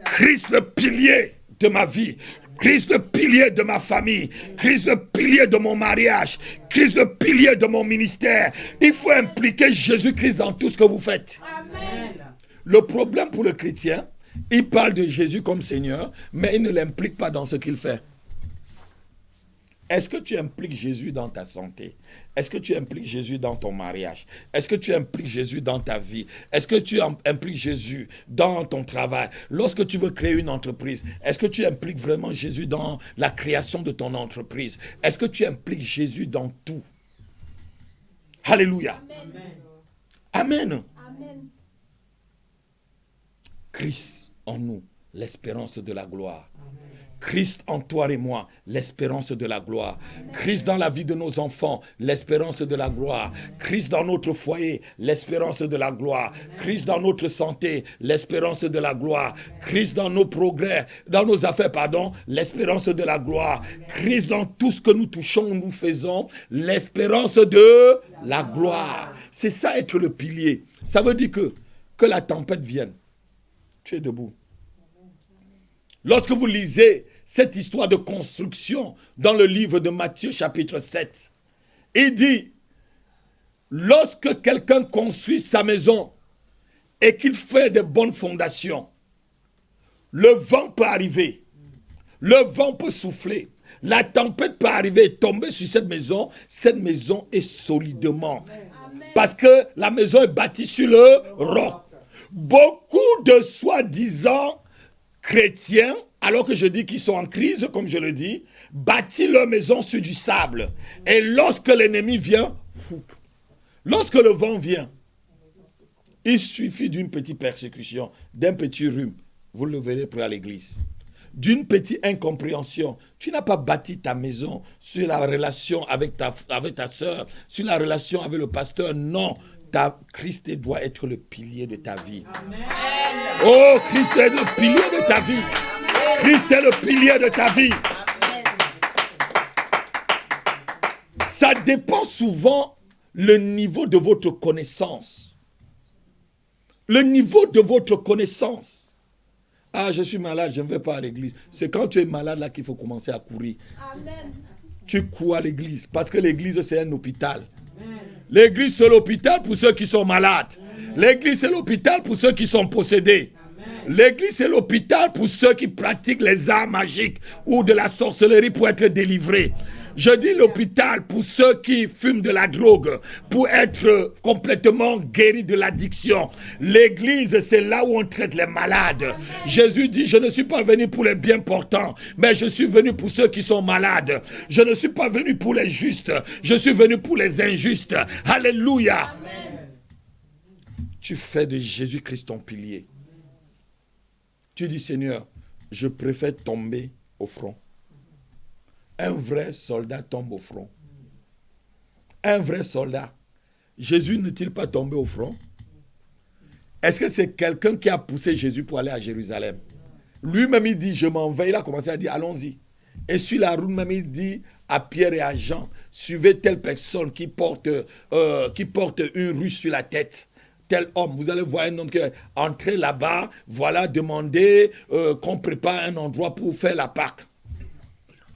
Christ le pilier de ma vie, Christ le pilier de ma famille, Christ le pilier de mon mariage, Christ le pilier de mon ministère. Il faut impliquer Jésus-Christ dans tout ce que vous faites. Amen. Le problème pour le chrétien, il parle de Jésus comme Seigneur, mais il ne l'implique pas dans ce qu'il fait. Est-ce que tu impliques Jésus dans ta santé? Est-ce que tu impliques Jésus dans ton mariage? Est-ce que tu impliques Jésus dans ta vie? Est-ce que tu impliques Jésus dans ton travail? Lorsque tu veux créer une entreprise, est-ce que tu impliques vraiment Jésus dans la création de ton entreprise? Est-ce que tu impliques Jésus dans tout? Alléluia. Amen. Amen. Amen. Christ en nous, l'espérance de la gloire. Christ en toi et moi, l'espérance de la gloire. Christ dans la vie de nos enfants, l'espérance de la gloire. Christ dans notre foyer, l'espérance de la gloire. Christ dans notre santé, l'espérance de la gloire. Christ dans nos progrès, dans nos affaires, l'espérance de la gloire. Christ dans tout ce que nous touchons, nous faisons, l'espérance de la gloire. C'est ça être le pilier. Ça veut dire que la tempête vienne, tu es debout. Lorsque vous lisez cette histoire de construction dans le livre de Matthieu chapitre 7, il dit, lorsque quelqu'un construit sa maison et qu'il fait de bonnes fondations, le vent peut arriver, le vent peut souffler, La tempête peut arriver et tomber sur cette maison est solidement. Parce que la maison est bâtie sur le roc. Beaucoup de soi-disant chrétiens, alors que je dis qu'ils sont en crise, comme je le dis, bâtissent leur maison sur du sable. Et lorsque l'ennemi vient, lorsque le vent vient, il suffit d'une petite persécution, d'un petit rhume. Vous le verrez pour aller à l'église. D'une petite incompréhension. Tu n'as pas bâti ta maison sur la relation avec ta soeur, sur la relation avec le pasteur. Non, Christ doit être le pilier de ta vie. Amen. Oh, Christ est le pilier de ta vie. Amen. Christ est le pilier de ta vie. Amen. Ça dépend souvent le niveau de votre connaissance. Le niveau de votre connaissance. Ah, je suis malade, je ne vais pas à l'église. C'est quand tu es malade là qu'il faut commencer à courir. Amen. Tu cours à l'église parce que l'église c'est un hôpital. Amen. L'église c'est l'hôpital pour ceux qui sont malades. Amen. L'église c'est l'hôpital pour ceux qui sont possédés. Amen. L'église c'est l'hôpital pour ceux qui pratiquent les arts magiques ou de la sorcellerie pour être délivrés. Je dis l'hôpital pour ceux qui fument de la drogue, pour être complètement guéris de l'addiction. L'église, c'est là où on traite les malades. Amen. Jésus dit, je ne suis pas venu pour les bien portants, mais je suis venu pour ceux qui sont malades. Je ne suis pas venu pour les justes, je suis venu pour les injustes. Alléluia. Amen. Tu fais de Jésus-Christ ton pilier. Tu dis, Seigneur, je préfère tomber au front. Un vrai soldat tombe au front. Un vrai soldat. Jésus n'est-il pas tombé au front? Est-ce que c'est quelqu'un qui a poussé Jésus pour aller à Jérusalem? Lui-même, il dit, je m'en vais. Il a commencé à dire, allons-y. Et sur la route, même, il dit à Pierre et à Jean, suivez telle personne qui porte une ruche sur la tête. Tel homme, vous allez voir un homme qui est entré là-bas, voilà, demander qu'on prépare un endroit pour faire la Pâque.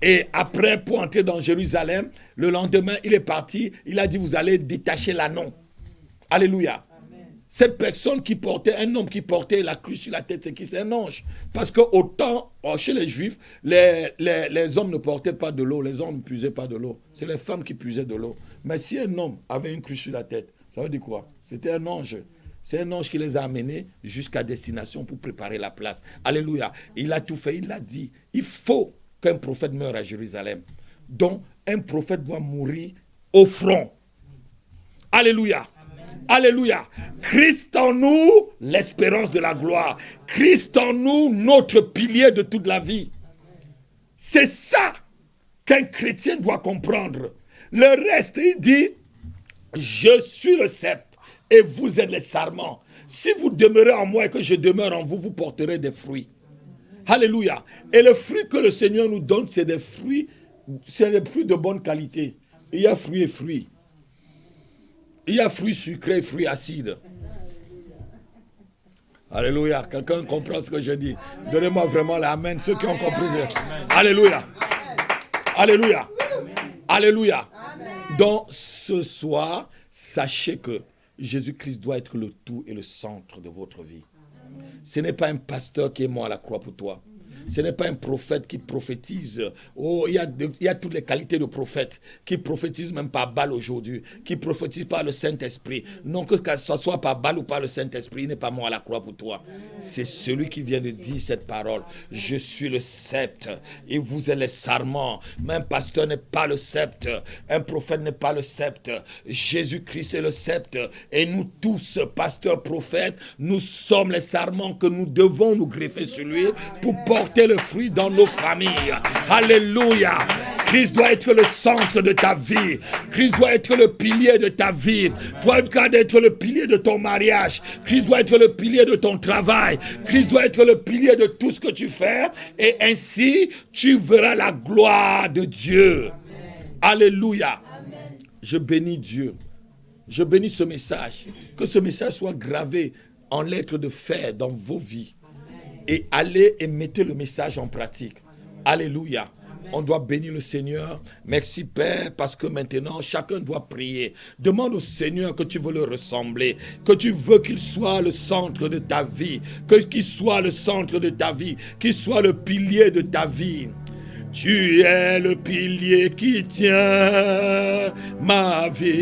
Et après, pour entrer dans Jérusalem, le lendemain, il est parti. Il a dit, vous allez détacher l'ânon. Alléluia. Amen. Cette personne qui portait, un homme qui portait la crue sur la tête, c'est qui? C'est un ange. Parce que autant, chez les Juifs, les hommes ne portaient pas de l'eau. Les hommes ne puisaient pas de l'eau. C'est les femmes qui puisaient de l'eau. Mais si un homme avait une crue sur la tête, ça veut dire quoi? C'était un ange. C'est un ange qui les a amenés jusqu'à destination pour préparer la place. Alléluia. Il a tout fait, il l'a dit. Il faut qu'un prophète meure à Jérusalem. Donc, un prophète doit mourir au front. Alléluia. Amen. Alléluia. Christ en nous, l'espérance de la gloire. Christ en nous, notre pilier de toute la vie. C'est ça qu'un chrétien doit comprendre. Le reste, il dit, je suis le cep et vous êtes les sarments. Si vous demeurez en moi et que je demeure en vous, vous porterez des fruits. Alléluia. Et le fruit que le Seigneur nous donne, c'est des fruits de bonne qualité. Il y a fruits et fruits. Il y a fruits sucrés et fruits acides. Alléluia. Quelqu'un comprend ce que je dis? Donnez-moi vraiment l'amen. Ceux qui ont compris. Alléluia. Alléluia. Alléluia. Donc, ce soir, sachez que Jésus-Christ doit être le tout et le centre de votre vie. Ce n'est pas un pasteur qui est mort à la croix pour toi. Ce n'est pas un prophète qui prophétise. Oh, il y a toutes les qualités de prophète qui prophétise même par Baal aujourd'hui, qui prophétise par le Saint-Esprit. Non que ce soit par Baal ou par le Saint-Esprit, il n'est pas mort à la croix pour toi. C'est celui qui vient de dire cette parole. Je suis le sceptre et vous êtes les sarments. Mais un pasteur n'est pas le sceptre. Un prophète n'est pas le sceptre. Jésus-Christ est le sceptre. Et nous tous, pasteurs, prophètes, nous sommes les sarments que nous devons nous greffer sur lui pour porter le fruit dans nos familles. Alléluia. Christ doit être le centre de ta vie. Christ doit être le pilier de ta vie. Toi, tu dois être le pilier de ton mariage. Christ doit être le pilier de ton travail. Christ doit être le pilier de tout ce que tu fais. Et ainsi, tu verras la gloire de Dieu. Alléluia. Je bénis Dieu. Je bénis ce message. Que ce message soit gravé en lettres de fer dans vos vies. Et allez et mettez le message en pratique. Alléluia. On doit bénir le Seigneur. Merci Père, parce que maintenant, chacun doit prier. Demande au Seigneur que tu veux le ressembler, que tu veux qu'il soit le centre de ta vie, qu'il soit le centre de ta vie, qu'il soit le pilier de ta vie. Tu es le pilier qui tient ma vie.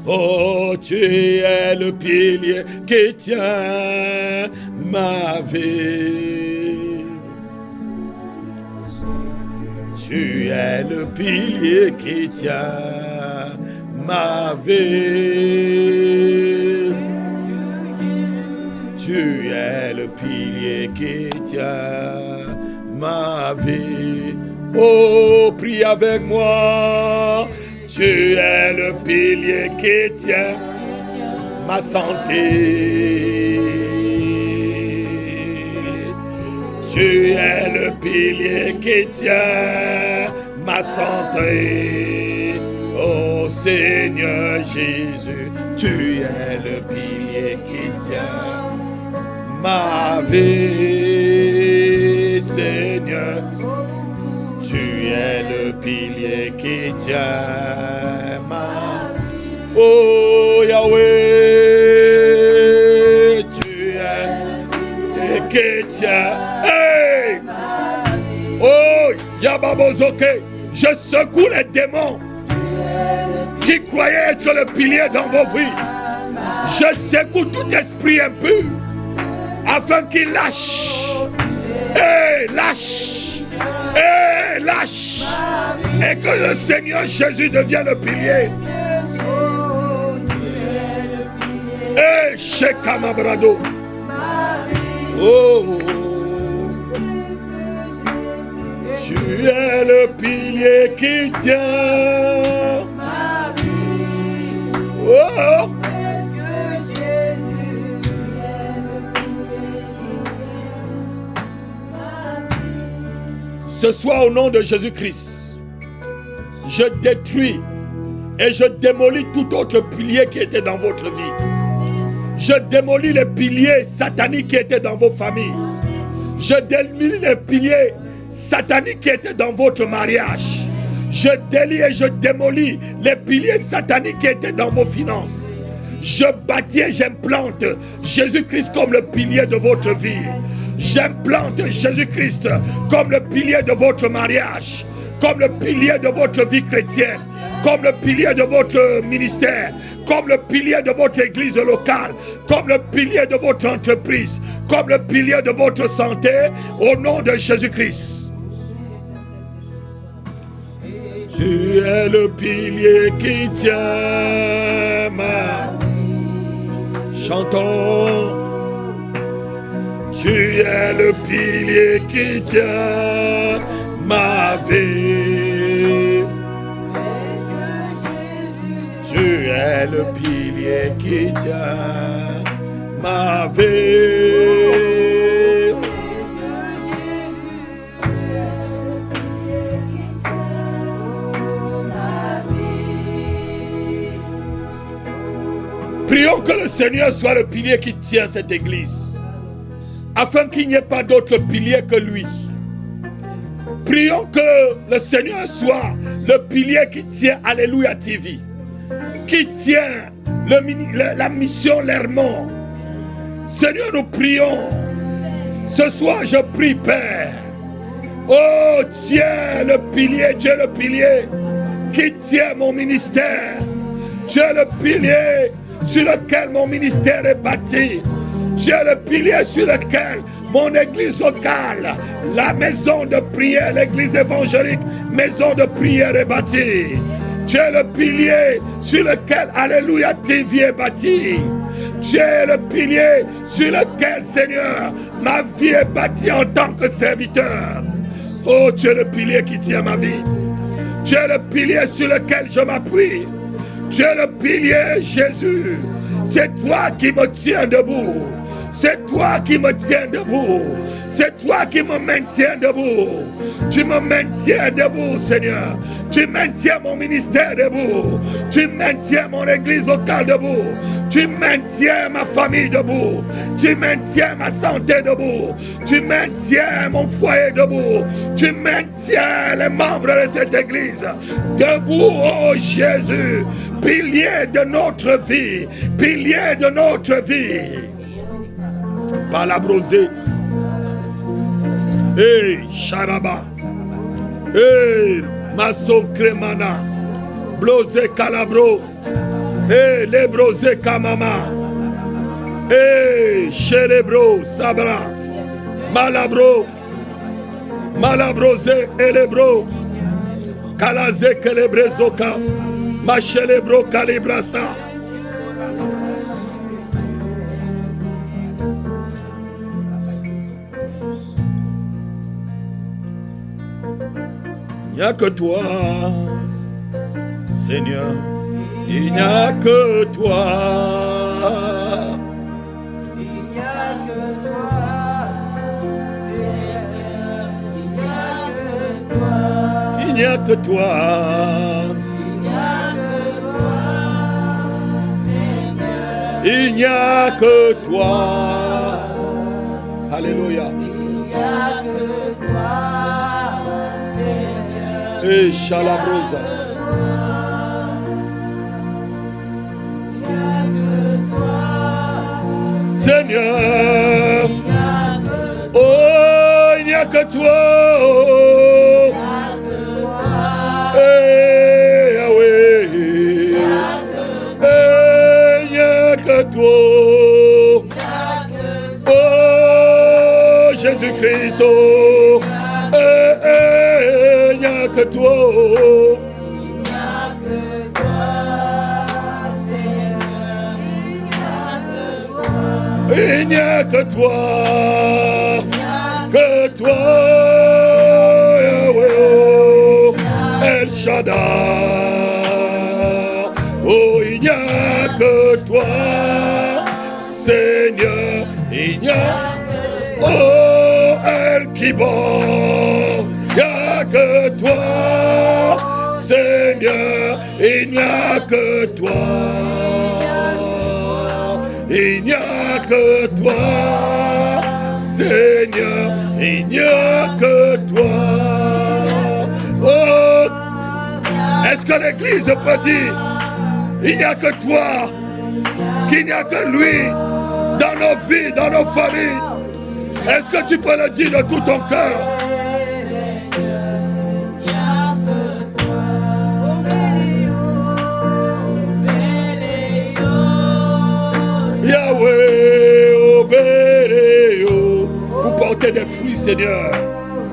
Oh, tu es le pilier qui tient ma vie. Tu es le pilier qui tient ma vie. Tu es le pilier qui tient ma vie. Oh, prie avec moi. Tu es le pilier qui tient ma santé. Tu es le pilier qui tient ma santé. Oh Seigneur Jésus, tu es le pilier qui tient ma vie, Seigneur. Tu es le pilier qui tient ma... Oh Yahweh, tu es et qui tient... Hey! Oh Yababozoke, je secoue les démons qui croyaient être le pilier dans vos vies. Je secoue tout esprit impur afin qu'il lâche. Et lâche. Et lâche. Et que le Seigneur Jésus devienne le pilier. Et Shekamabrado. Oh. Tu es le pilier qui tient. Oh. Ce soir, au nom de Jésus-Christ, je détruis et je démolis tout autre pilier qui était dans votre vie. Je démolis les piliers sataniques qui étaient dans vos familles. Je démolis les piliers sataniques qui étaient dans votre mariage. Je délie et je démolis les piliers sataniques qui étaient dans vos finances. Je bâtis et j'implante Jésus-Christ comme le pilier de votre vie. J'implante Jésus-Christ comme le pilier de votre mariage, comme le pilier de votre vie chrétienne, comme le pilier de votre ministère, comme le pilier de votre église locale, comme le pilier de votre entreprise, comme le pilier de votre santé, au nom de Jésus-Christ. Tu es le pilier qui tient ma... Chantons. Tu es le pilier qui tient ma vie. Tu es le pilier qui tient ma vie. Prions que le Seigneur soit le pilier qui tient cette église, afin qu'il n'y ait pas d'autre pilier que lui. Prions que le Seigneur soit le pilier qui tient Alléluia TV, qui tient la mission Lermont. Seigneur, nous prions. Ce soir, je prie, Père. Oh, tiens le pilier, tu es le pilier qui tient mon ministère. Tu es le pilier sur lequel mon ministère est bâti. Tu es le pilier sur lequel mon église locale, la maison de prière, l'église évangélique, maison de prière est bâtie. Tu es le pilier sur lequel Alléluia TV est bâtie. Tu es le pilier sur lequel, Seigneur, ma vie est bâtie en tant que serviteur. Oh, tu es le pilier qui tient ma vie. Tu es le pilier sur lequel je m'appuie. Tu es le pilier, Jésus. C'est toi qui me tiens debout. C'est toi qui me tiens debout. C'est toi qui me maintiens debout. Tu me maintiens debout, Seigneur. Tu maintiens mon ministère debout. Tu maintiens mon église locale debout. Tu maintiens ma famille debout. Tu maintiens ma santé debout. Tu maintiens mon foyer debout. Tu maintiens les membres de cette église debout, oh Jésus. Pilier de notre vie. Pilier de notre vie. Palabrosé. Hey, Sharaba. Hey, Mason Kremana. Blose Calabro. Hey, Lebrose Kamama. Hey, Chérebro Sabra. Malabro. Malabrose Elebro. Kalaze Kelebrezoka. Machelebro Calibrasa. Il n'y a que toi, Seigneur. Il n'y a que toi. Il n'y a que toi, Seigneur. Il n'y a que toi. Il n'y a que toi. Il n'y a que toi. Alléluia. Il n'y a que toi, Seigneur. Et Chalabrosa. Il n'y a que toi, Seigneur. Oh, il n'y a que toi. Eh, Yahweh. Eh, il n'y a que toi. Oh, Jésus-Christ. Oh, il n'y a que toi. Il n'y a que toi, Yahweh, oh, El Shaddai. Oh, il n'y a que toi, Seigneur, il n'y a, oh, El Kibor, il n'y a que toi, Seigneur, il n'y a que toi. Il n'y a que toi, Seigneur, il n'y a que toi. Oh, est-ce que l'Église peut dire, il n'y a que toi, qu'il n'y a que lui dans nos vies, dans nos familles? Est-ce que tu peux le dire de tout ton cœur? Yahweh, obéléo, pour porter des fruits, Seigneur.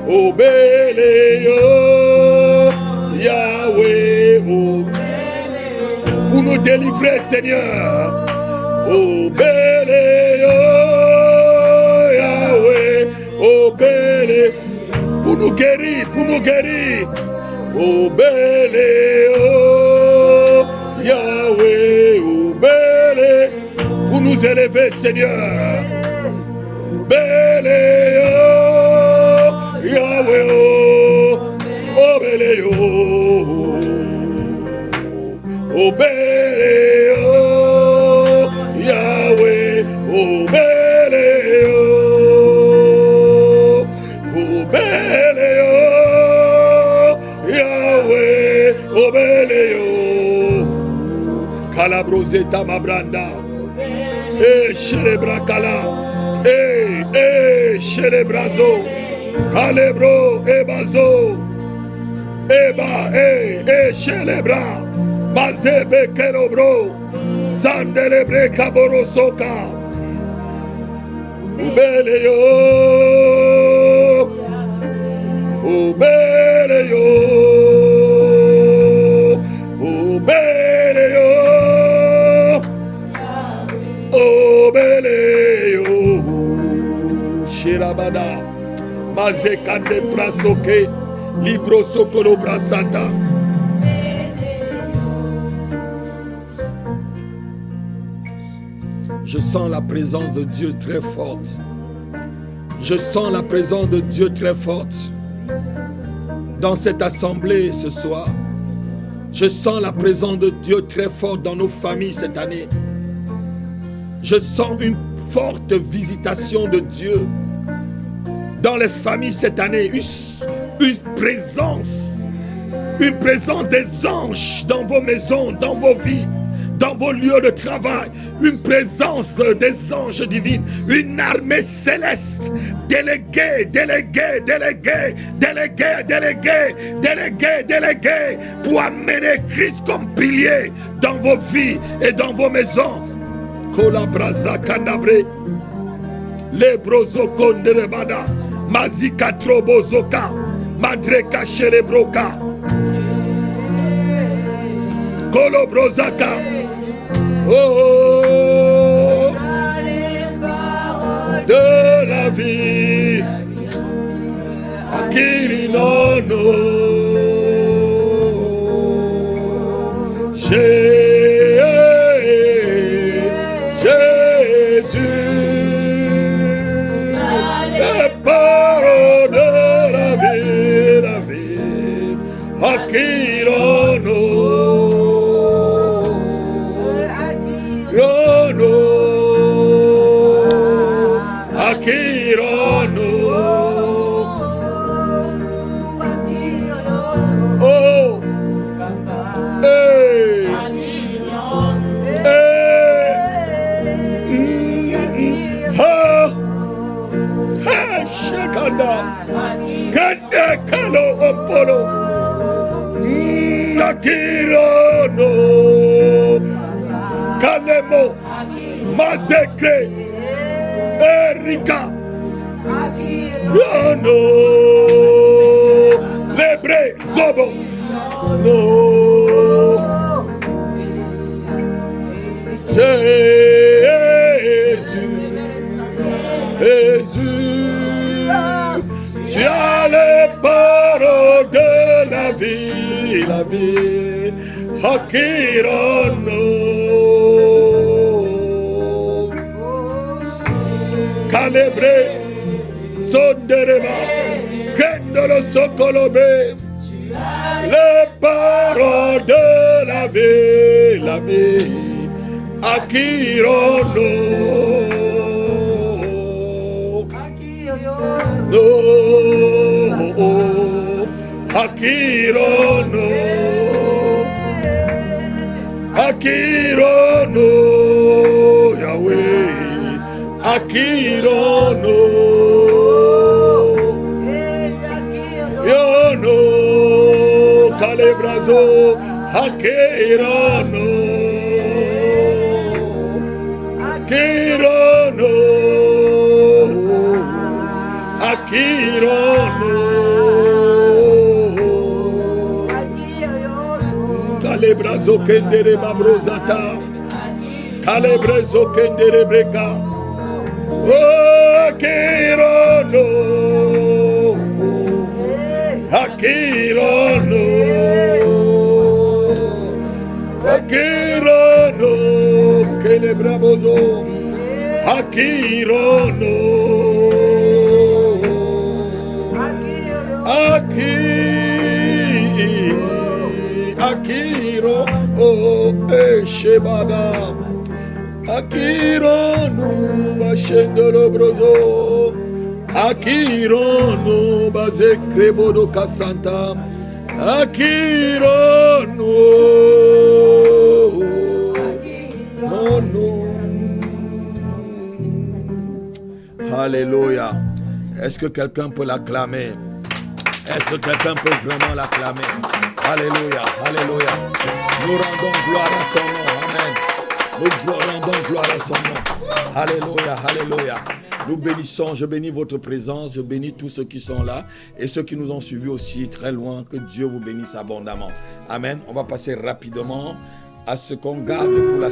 Obéléo, Yahweh, pour nous délivrer, Seigneur. Obéléo, Yahweh, obéléo, pour nous guérir, Obéléo, Yahweh, obéléo, pour nous élever, Seigneur. Béléo, Yahweh, oh Béléo, oh Béléo, Yahweh, oh Béléo, oh Béléo, Yahweh, oh Béléo, Calabroseta Mabranda. Eh, Chelebra Kala, Chelebrazo, Calebro, Ebazo, Eba, Chelebra, Mazebe Kelobro, Sandelebre Kaborosoka, Ubeleyo, Ubeleyo, Ubeleyo. Obéléo, Shirabada, Mazekande Prasoke, Libro Sokolo Brasanta. Je sens la présence de Dieu très forte. Je sens la présence de Dieu très forte dans cette assemblée ce soir. Je sens la présence de Dieu très forte dans nos familles cette année. Je sens une forte visitation de Dieu dans les familles cette année. Une présence des anges dans vos maisons, dans vos vies. dans vos lieux de travail, une présence des anges divines, une armée céleste, déléguée, pour amener Christ comme pilier dans vos vies et dans vos maisons. Kolabraza Kanabre, Lebrozo Konderevada, Mazika Trobozoka, Madreka Shelebroka, Kolobrozaka. Oh, de la vie, Akirinono, Jésus, les paroles de la vie, Akirinono. Kende kalo opolo Nakirono Kalemo Mazekre Erika Rono Lebre Zobo No Jésus, tu as les paroles de la vie, Hakirono, Calebre, Sonderema, Kendolo Sokolobe, les paroles de la vie, Hakirono. No, Hakirono, Hakirono, Yahweh, Hakirono, Yono, Calebrazo, Hakirono, Hakirono. Akirono Kalebrazo kendere babrozata Kalebrezo kendere breka Akirono Akirono Akirono Kelebrabozo Akirono Akiro, oh, Shebada, Akiro, no, Bashendolo Brozo, Akiro, no, Baze Krebodo Kasanta, Akiro, no, no. Alléluia. Est-ce que quelqu'un peut l'acclamer? Est-ce que quelqu'un peut vraiment l'acclamer? Alléluia, alléluia. Nous rendons gloire à son nom. Amen. Nous rendons gloire à son nom. Alléluia, alléluia. Nous bénissons, je bénis votre présence, je bénis tous ceux qui sont là et ceux qui nous ont suivis aussi très loin. Que Dieu vous bénisse abondamment. Amen. On va passer rapidement à ce qu'on garde pour la...